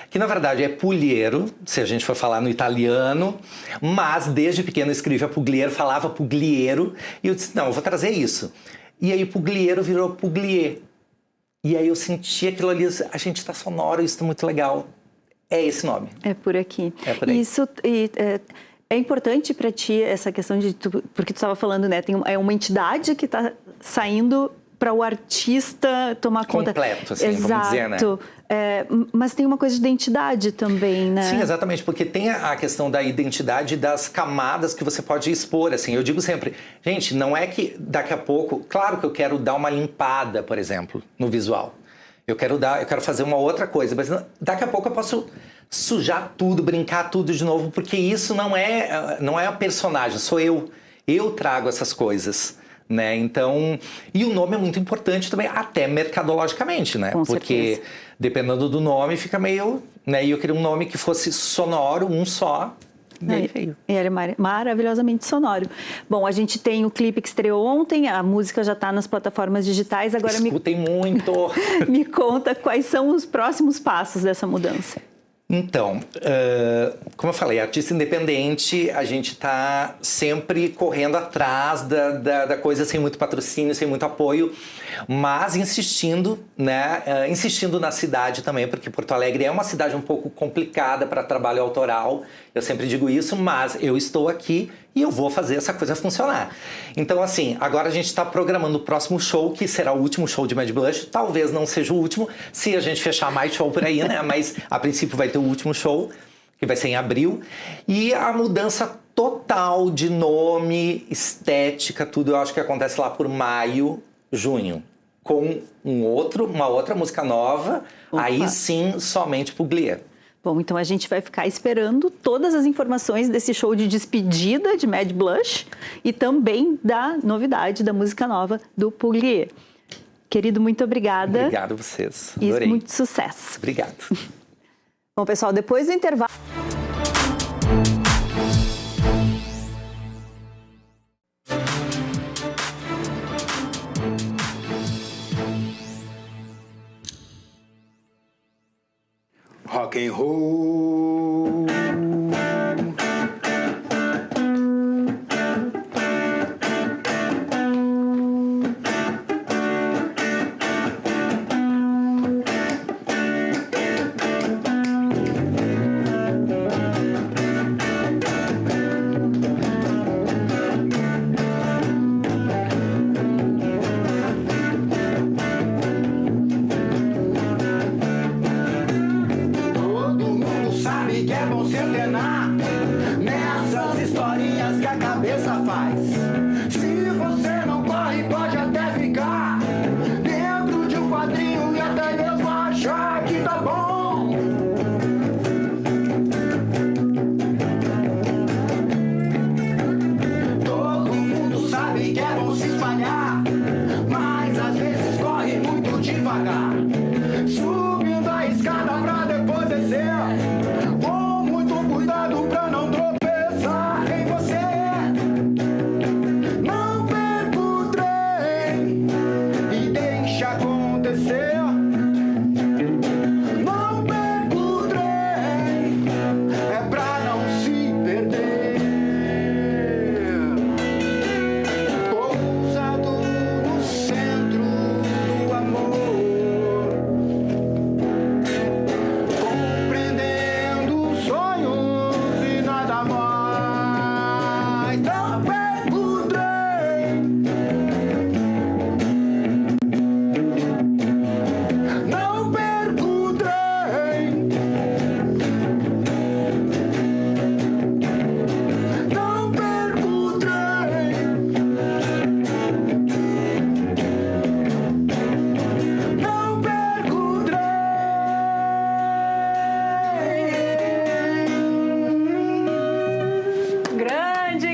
que na verdade é Pugliero, se a gente for falar no italiano, mas desde pequeno eu escrevia Pugliero, falava Pugliero, e eu disse, não, eu vou trazer isso. E aí Pugliero virou Puglier. E aí eu senti aquilo ali, a gente tá sonoro, isso tá muito legal. É esse nome. É por aqui. É por aí. É importante para ti essa questão porque tu estava falando, né? É uma entidade que está saindo para o artista tomar conta. Completo, assim, exato. Vamos dizer, né? Mas tem uma coisa de identidade também, né? Sim, exatamente, porque tem a questão da identidade, das camadas que você pode expor, assim. Eu digo sempre, gente, não é que daqui a pouco... Claro que eu quero dar uma limpada, por exemplo, no visual. Eu quero fazer uma outra coisa, mas daqui a pouco eu posso... sujar tudo, brincar tudo de novo, porque isso não é a personagem, sou eu. Eu trago essas coisas, né? Então, e o nome é muito importante também, até mercadologicamente, né? Com porque certeza. Dependendo do nome fica meio, né? E eu queria um nome que fosse sonoro, um só. E aí veio. E ele é maravilhosamente sonoro. Bom, a gente tem o clipe que estreou ontem, a música já está nas plataformas digitais. Agora escutem muito. Me conta quais são os próximos passos dessa mudança. Então, como eu falei, artista independente, a gente tá sempre correndo atrás da coisa sem muito patrocínio, sem muito apoio, mas insistindo, né? Insistindo na cidade também, porque Porto Alegre é uma cidade um pouco complicada para trabalho autoral, eu sempre digo isso, mas eu estou aqui e eu vou fazer essa coisa funcionar. Então, assim, agora a gente está programando o próximo show, que será o último show de Mad Blush. Talvez não seja o último, se a gente fechar mais show por aí, né? Mas, a princípio, vai ter o último show, que vai ser em abril. E a mudança total de nome, estética, tudo, eu acho que acontece lá por maio, junho. Com uma outra música nova, aí sim, somente Puglier. Bom, então a gente vai ficar esperando todas as informações desse show de despedida de Mad Blush e também da novidade da música nova do Puglier. Querido, muito obrigada. Obrigado a vocês. Adorei. E muito sucesso. Obrigado. Bom, pessoal, depois do intervalo... Rock and roll. vão centenar nessas historinhas que a cabeça faz. Se você não corre, pode até ficar dentro de um quadrinho e até mesmo achar que tá bom. Todo mundo sabe que é bom se espalhar, mas às vezes corre muito devagar, subindo a escada pra depois descer, com muito cuidado pra não tropeçar em você. Não perca o trem e deixa acontecer. Não perca o trem, é pra não se perder. Pousado no centro do amor, compreendendo os sonhos e nada mais. Não perca o trem, não perca o trem, não perca o trem, não perca o trem.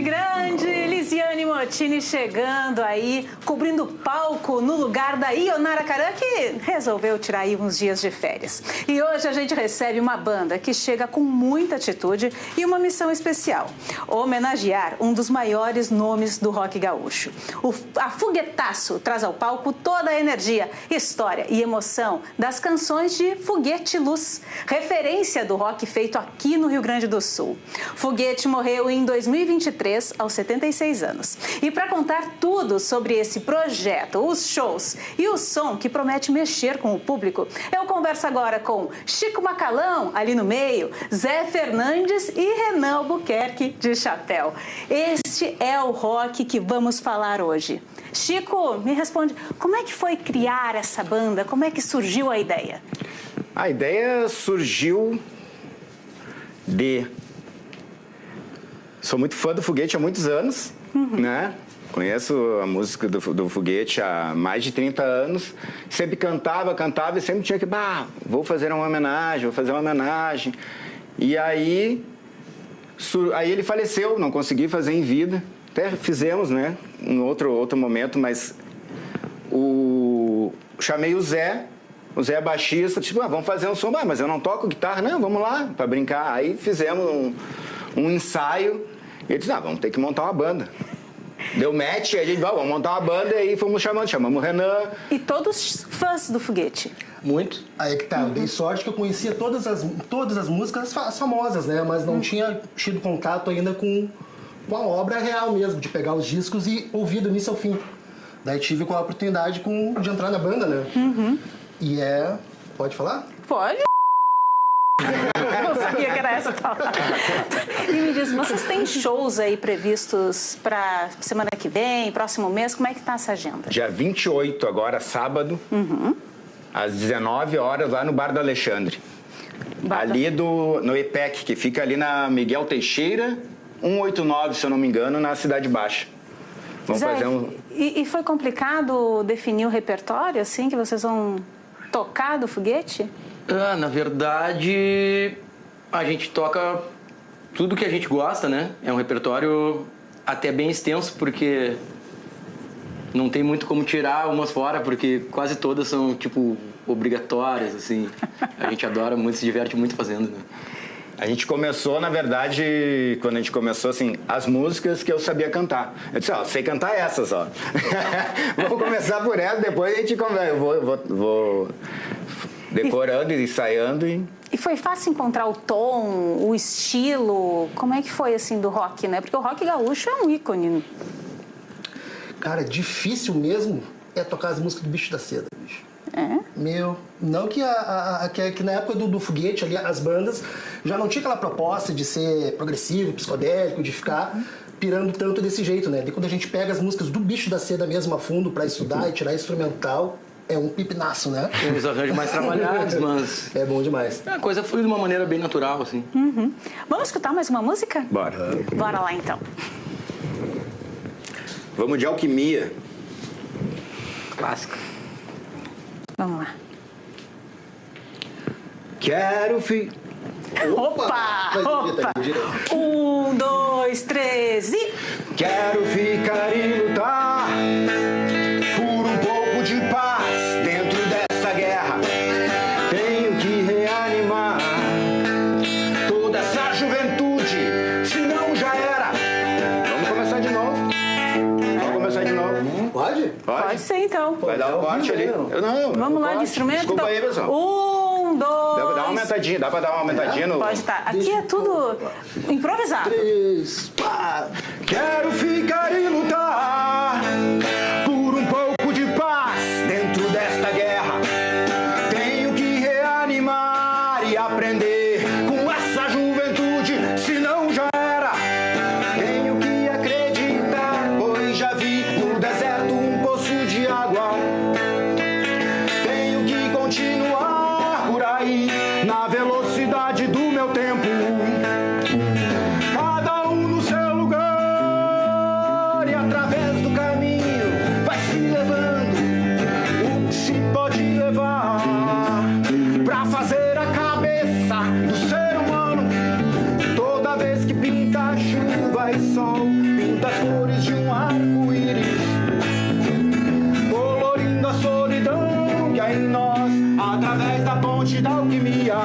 Grande, Lisiane Mottini chegando aí, cobrindo o palco no lugar da Ionara Karan, que resolveu tirar aí uns dias de férias. E hoje a gente recebe uma banda que chega com muita atitude e uma missão especial: homenagear um dos maiores nomes do rock gaúcho. A Foguetaço traz ao palco toda a energia, história e emoção das canções de Foguete Luz, referência do rock feito aqui no Rio Grande do Sul. Foguete morreu em 2023, aos 76 anos. E para contar tudo sobre esse projeto, os shows e o som que promete mexer com o público, eu converso agora com Chico Macalão, ali no meio, Zé Fernandes e Renan Albuquerque de chapéu. Este é o rock que vamos falar hoje. Chico, me responde, como é que foi criar essa banda? Como é que surgiu a ideia? A ideia surgiu de... Sou muito fã do Foguete há muitos anos, né? Conheço a música do Foguete há mais de 30 anos. Sempre cantava e sempre tinha que... vou fazer uma homenagem. E aí ele faleceu, não consegui fazer em vida. Até fizemos, né? Em outro momento, mas... Chamei o Zé é baixista, tipo, vamos fazer um som. Mas eu não toco guitarra. Não, vamos lá, para brincar. Aí fizemos um ensaio. E ele disse, vamos ter que montar uma banda. Deu match, e a gente, vamos montar uma banda, e aí chamamos o Renan. E todos fãs do Foguete? Muito. Aí que tá, eu dei sorte que eu conhecia todas as músicas famosas, né? Mas não tinha tido contato ainda com a obra real mesmo, de pegar os discos e ouvir do início ao fim. Daí tive a oportunidade de entrar na banda, né? E Pode falar? Pode. Não sabia que era essa palavra. E me diz, vocês têm shows aí previstos para semana que vem, próximo mês? Como é que tá essa agenda? Dia 28, agora, sábado, às 19 horas, lá no Bar do Alexandre. Ali no IPEC, que fica ali na Miguel Teixeira, 189, se eu não me engano, na Cidade Baixa. Vamos Zé, fazer e foi complicado definir o repertório, assim, que vocês vão tocar do Foguete? Na verdade, a gente toca tudo que a gente gosta, né? É um repertório até bem extenso, porque não tem muito como tirar umas fora, porque quase todas são, tipo, obrigatórias, assim. A gente adora muito, se diverte muito fazendo, né? A gente começou, na verdade, quando a gente começou, assim, as músicas que eu sabia cantar. Eu disse, sei cantar essas, ó. Vamos começar por essa, depois a gente conversa. Eu vou decorando e ensaiando E foi fácil encontrar o tom, o estilo? Como é que foi, assim, do rock, né? Porque o rock gaúcho é um ícone. Cara, difícil mesmo é tocar as músicas do Bicho da Seda, bicho. Não que que na época do Foguete ali, as bandas já não tinha aquela proposta de ser progressivo, psicodélico, de ficar pirando tanto desse jeito, né? E quando a gente pega as músicas do Bicho da Seda mesmo a fundo pra estudar e tirar instrumental, é um pipinaço, né? Tem os arranjos mais trabalhados, mas... É bom demais. A coisa flui de uma maneira bem natural, assim. Vamos escutar mais uma música? Bora. Bora lá, então. Vamos de Alquimia. Clássico. Vamos lá. Quero Opa! 1, 2, 3 e... Quero ficar e lutar por um pouco de paz dentro dessa guerra. Tenho que reanimar toda essa juventude, senão já era. Vamos começar de novo. Pode? Pode ser, então. Vai dar um corte ali. Vamos lá de instrumento? Desculpa aí, pessoal. 1, 2... Dá uma aumentadinha, dá pra dar uma aumentadinha no... Pode estar. Aqui é tudo improvisado. 3, 4... Quero ficar e lutar por um pouco de paz dentro desta guerra. Tenho que reanimar e aprender com essa juventude, senão já era. Tenho que acreditar, pois já vi no deserto um poço de água. Tenho que continuar por aí na velocidade do meu tempo. Cada um no seu lugar e através do caminho vai se levando o que se pode levar pra fazer a cabeça do ser humano. Toda vez que pinta chuva e sol, pinta as cores de um arco-íris, colorindo a solidão que há em nós através da ponte da alquimia.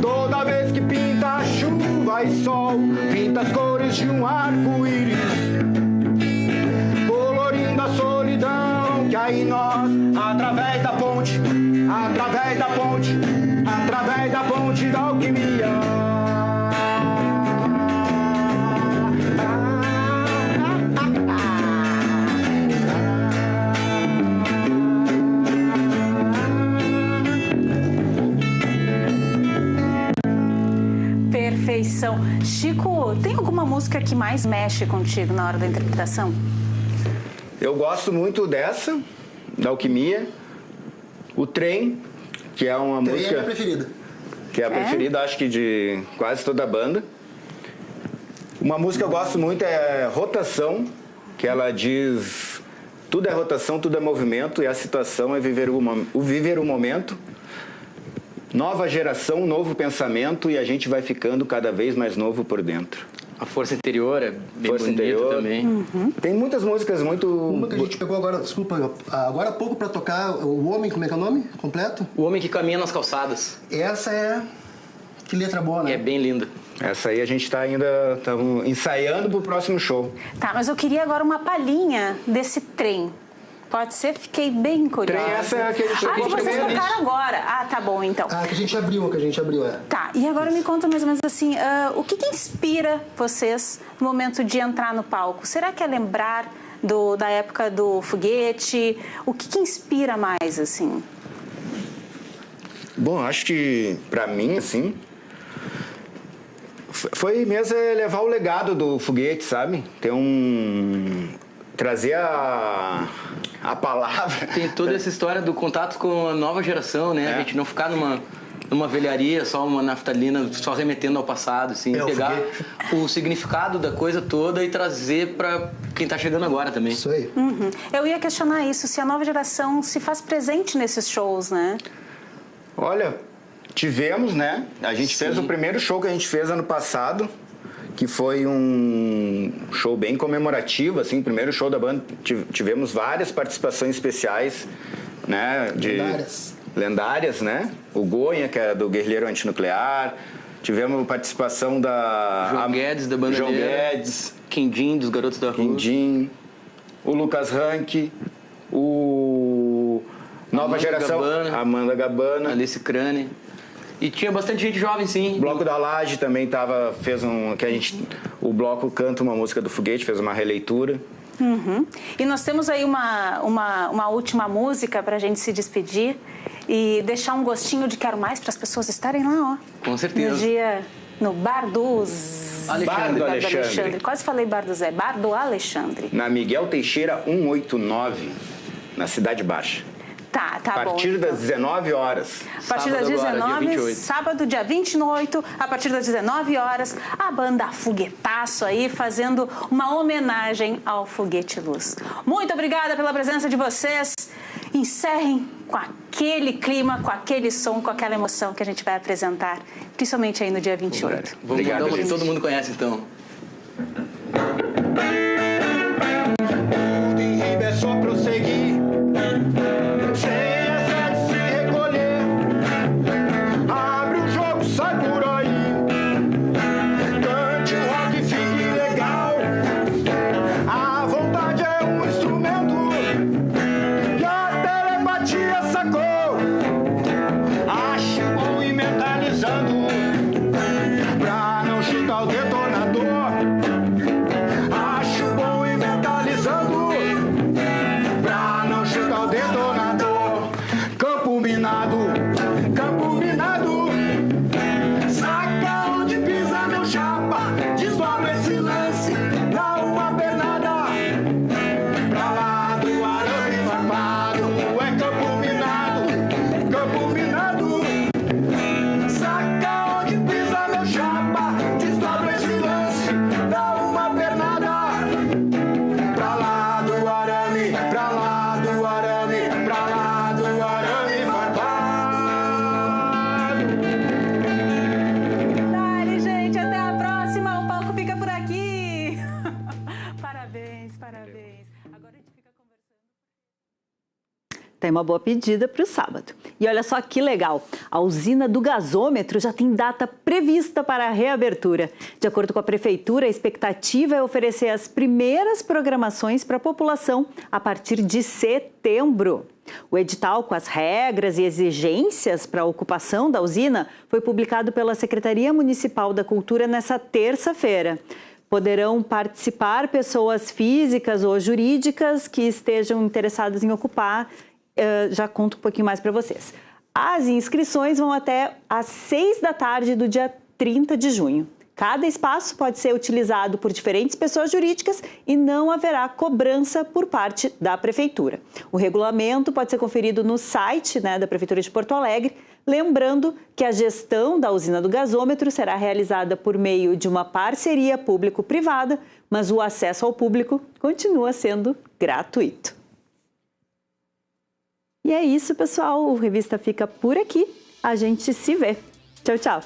Toda vez que pinta chuva e sol, pinta as cores de um arco-íris, colorindo a solidão que há em nós através da ponte, através da ponte, através da ponte da alquimia. Perfeição. Chico, tem alguma música que mais mexe contigo na hora da interpretação? Eu gosto muito dessa, da Alquimia. O Trem, que é uma Trem música... é a preferida. Que é a preferida, acho que de quase toda a banda. Uma música que eu gosto muito é Rotação, que ela diz... Tudo é rotação, tudo é movimento, e a situação é viver o momento. Nova geração, novo pensamento, e a gente vai ficando cada vez mais novo por dentro. A força interior é bem bonita também. Tem muitas músicas muito... Uma que a gente pegou agora, desculpa, agora há pouco pra tocar O Homem, como é que é o nome completo? O Homem que Caminha nas Calçadas. Essa é... Que letra boa, né? É bem linda. Essa aí a gente tá ainda ensaiando pro próximo show. Tá, mas eu queria agora uma palhinha desse Trem. Pode ser? Fiquei bem curiosa. Trem, essa é aquele show que vocês primeiro. tocaram agora. Ah, tá bom, então. Que a gente abriu, é. Tá, e agora me conta mais ou menos assim, o que inspira vocês no momento de entrar no palco? Será que é lembrar da época do Foguete? O que inspira mais, assim? Bom, acho que pra mim, assim, foi mesmo levar o legado do Foguete, sabe? Trazer a palavra. Tem toda essa história do contato com a nova geração, né? A gente não ficar numa velharia, só uma naftalina, só remetendo ao passado, assim. Pegar o significado da coisa toda e trazer pra quem tá chegando agora também. Isso aí. Eu ia questionar isso, se a nova geração se faz presente nesses shows, né? Olha, tivemos, né? A gente fez o primeiro show que a gente fez ano passado, que foi um show bem comemorativo, assim, primeiro show da banda. Tivemos várias participações especiais, né? Lendárias, né? O Goiânia, que é do Guerrilheiro Antinuclear. Tivemos participação da... João Guedes, da Bandeira. João Guedes. Quindim, dos Garotos da Rua. Quindim. O Lucas Rank. O... Nova Geração. Amanda Gabana. Alice Crane. E tinha bastante gente jovem, sim. O Bloco da Laje também o Bloco canta uma música do Foguete, fez uma releitura. E nós temos aí uma última música pra gente se despedir e deixar um gostinho de Quero Mais para as pessoas estarem lá, ó. Com certeza. No Bar dos... Bar do Alexandre. Quase falei Bar do Zé. Bar do Alexandre. Na Miguel Teixeira 189. na Cidade Baixa. Tá A partir bom. das 19 horas. A partir das 19, sábado, dia 28, a partir das 19 horas, a banda Foguetaço aí fazendo uma homenagem ao Foguete Luz. Muito obrigada pela presença de vocês. Encerrem com aquele clima, com aquele som, com aquela emoção que a gente vai apresentar, principalmente aí no dia 28. Vamos mandar uma que todo mundo conhece, então. É só prosseguir. Sem excesso, se recolher. Abre o jogo, sai por aí. Cante o rock, fique legal. A vontade é um instrumento que a telepatia sacou. Acho bom ir mentalizando pra não chutar o detonador. Acho bom ir mentalizando pra não chutar o detonador. Campo minado, campo minado. Saca onde pisa meu chapa. Desdobra esse lance, dá uma pernada pra lá do arame farpado. É campo minado, campo minado. Saca onde pisa meu chapa. Desdobra esse lance, dá uma pernada pra lá do arame, pra lá do arame, pra lá do arame farpado. Dale, gente, até a próxima. O palco fica por aqui. Parabéns, parabéns. Agora a gente fica conversando. Tem uma boa pedida para o sábado. E olha só que legal, a usina do gasômetro já tem data prevista para a reabertura. De acordo com a Prefeitura, a expectativa é oferecer as primeiras programações para a população a partir de setembro. O edital com as regras e exigências para a ocupação da usina foi publicado pela Secretaria Municipal da Cultura nesta terça-feira. Poderão participar pessoas físicas ou jurídicas que estejam interessadas em ocupar. Já conto um pouquinho mais para vocês. As inscrições vão até às 6 da tarde do dia 30 de junho. Cada espaço pode ser utilizado por diferentes pessoas jurídicas e não haverá cobrança por parte da Prefeitura. O regulamento pode ser conferido no site da Prefeitura de Porto Alegre, lembrando que a gestão da usina do gasômetro será realizada por meio de uma parceria público-privada, mas o acesso ao público continua sendo gratuito. E é isso, pessoal. O Revista fica por aqui. A gente se vê. Tchau, tchau.